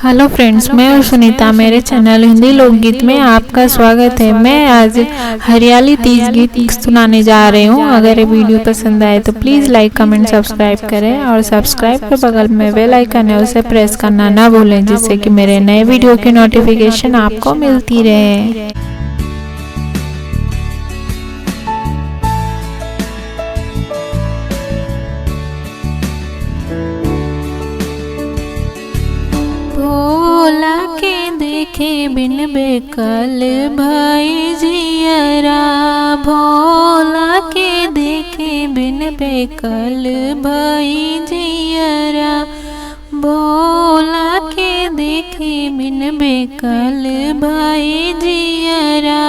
Hello friends, मैं हूँ सुनीता। मेरे चैनल हिंदी लोकगीत में आपका स्वागत है। मैं आज हरियाली तीज गीत सुनाने जा रही हूँ। अगर ये वीडियो पसंद आए तो प्लीज़ लाइक कमेंट सब्सक्राइब करें और सब्सक्राइब के बगल में बेल आइकन है उसे प्रेस करना ना भूलें, जिससे कि मेरे नए वीडियो की नोटिफिकेशन आपको मिलती रहे। भोला के देखे बिन बेकल भाई जियरा, भोला के देखे बिन बेकल भाई जियरा, भोला के देखे बिन बेकल भाई जियरा,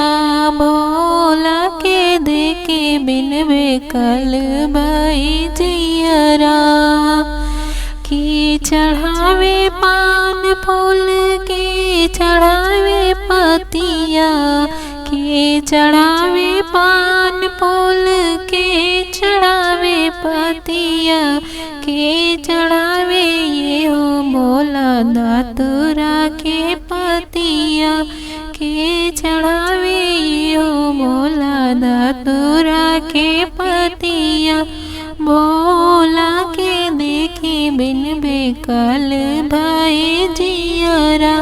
भोला के देखे बिन बेकल भाई जियरा। की चढ़ावे पान फूल के चढ़ावे पतिया, के चढ़ावे पान फूल के चढ़ावे पतिया, के चढ़ावे ये हो भोला दातुरा के पतिया, के चढ़ावे ये हो भोला दातुरा के पतिया। भोला के देखे बिन बेकल भाई जियरा,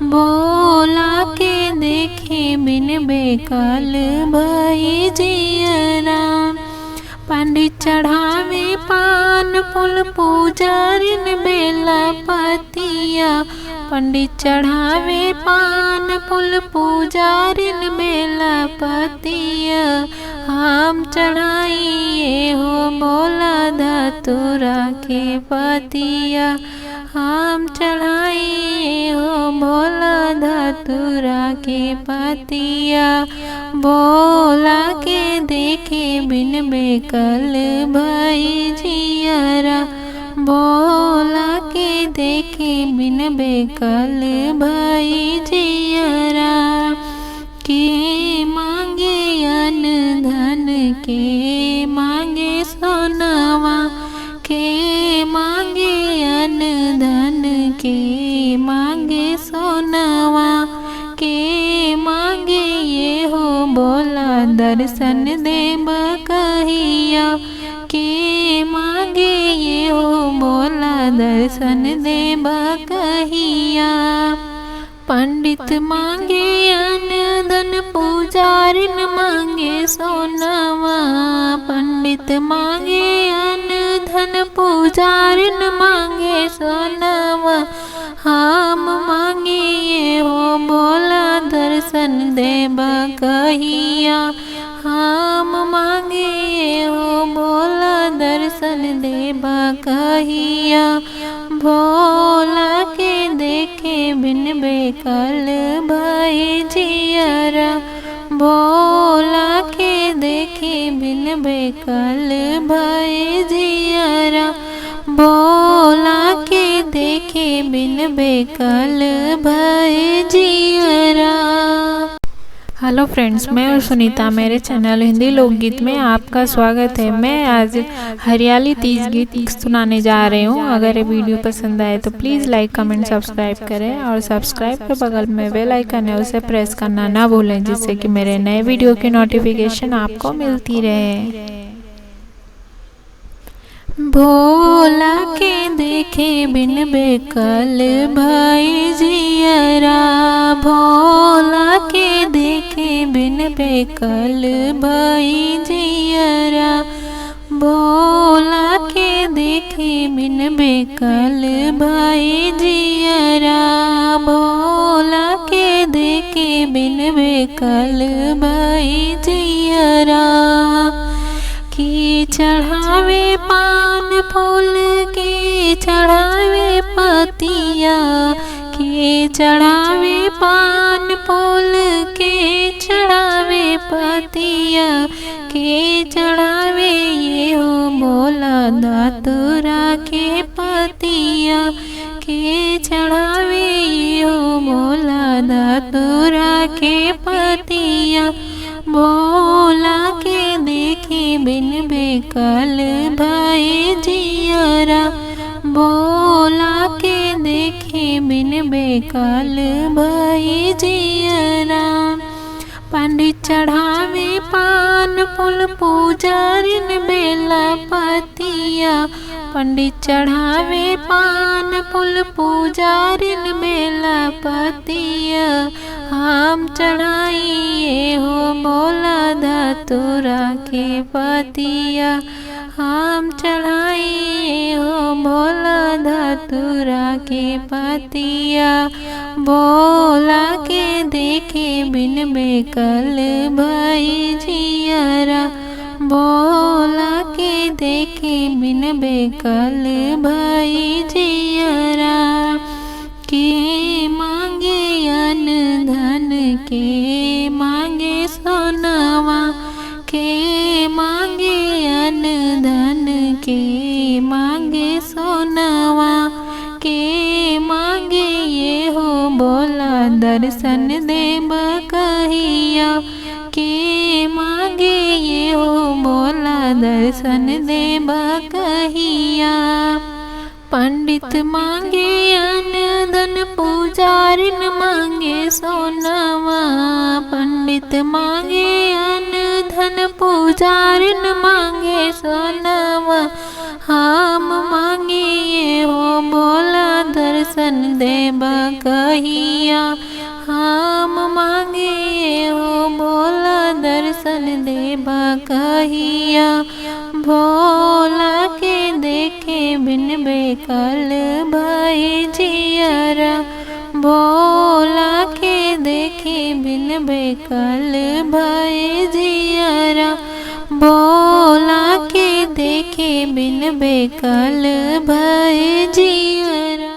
भोला के देखे बिन बेकल भाई जियरा। पंडित चढ़ावे पान फूल पूजारिन बेला पतिया, पंडित चढ़ावे पान फूल पूजारिन बेला पतिया। हम चढ़ाइए हो भोला दातुरा के पतिया, हम चढ़ाइए हो भोला दातुरा के पतिया। भोला के देखे बिन बेकल भाई जियरा, भोला के देखे बिन बेकल भाई जियरा। के मांगे अन्न धन के मांगे सोनावा, के मांगे अन्न धन के मांगे सोनावा, के मांगे ये हो भोला दर्शन देव कहिया, के मांगे ये हो भोला दर्शन देव कहिया। पंडित मांगे अन्न धन पूजारिन मांगे सोनावा, पंडित मांगे अन्न धन पूजारिन मांगे सोनावा। हम मांगे ये हो भोला दर्शन देव कहिया, हम मांगे ये हो भोला दर्शन देव कहिया। भोला के देखे बिन बेकल भाई जियरा, भोला के देखे बिन बेकल भाई जियरा, भोला के देखे बिन बेकल भाई जियरा। हेलो फ्रेंड्स, मैं हूँ सुनीता। मेरे चैनल हिंदी लोकगीत में आपका स्वागत है। मैं आज हरियाली तीज गीत सुनाने जा रही हूँ। अगर ये वीडियो पसंद आए तो प्लीज़ लाइक कमेंट सब्सक्राइब करें और सब्सक्राइब के बगल में बेल आइकन है उसे प्रेस करना ना भूलें, जिससे कि मेरे नए वीडियो की नोटिफिकेशन आपको मिलती रहे। भोला के देखे बिन बेकल भाई जियरा, भोला के देखे बिन बेकल भाई जियरा, भोला के देखे बिन बेकल भाई जियरा, भोला के देखे बिन बेकल भाई जियरा। की चढ़ावे पान फूल के चढ़ावे पतिया, के चढ़ावे पान फूल के चढ़ावे पतिया, के चढ़ावे ये हो भोला दातुरा के पतिया, के चढ़ावे ये हो भोला दातुरा के पतिया। भोला के देखे बिन बेकल भाई जियरा, भोला के देखे बिन बेकल भई जियरा। पंडित चढ़ावे पान फूल पूजारिन बेला पतिया। पंडित चढ़ावे पान फूल पूजारिन बेला पतिया। हम चढ़ाइए हो बोला धतूरा के पतिया। हम चढ़ाइए हो बोला धतूरा के पतिया। बोला के देखे बिन बेकल भई जियरा। बोला के देखे बिन बेकल भई जियरा। के मांगे अन धन के मांगे सोनवा। के मांगे अन धन के मांगे सोनवा। के मांगे ये हो बोला दर्शन देव कहिया। के मांगे ये हो बोला दर्शन देव कहिया। पंडित मांगे अन धन पूजारिन मांगे सोनवा। पंडित मांगे अन धन पूजारिन मांगे सोनवा। हम मांगे ये हो बोला दर्शन देव कहिया। हम मांगे ये हो बोला दर्शन देव कहिया। भोला के देखे बिन बेकल भई जियरा। भोला के देखे बिन बेकल भई जियरा। भोला के देखे बिन बेकल भई जियरा।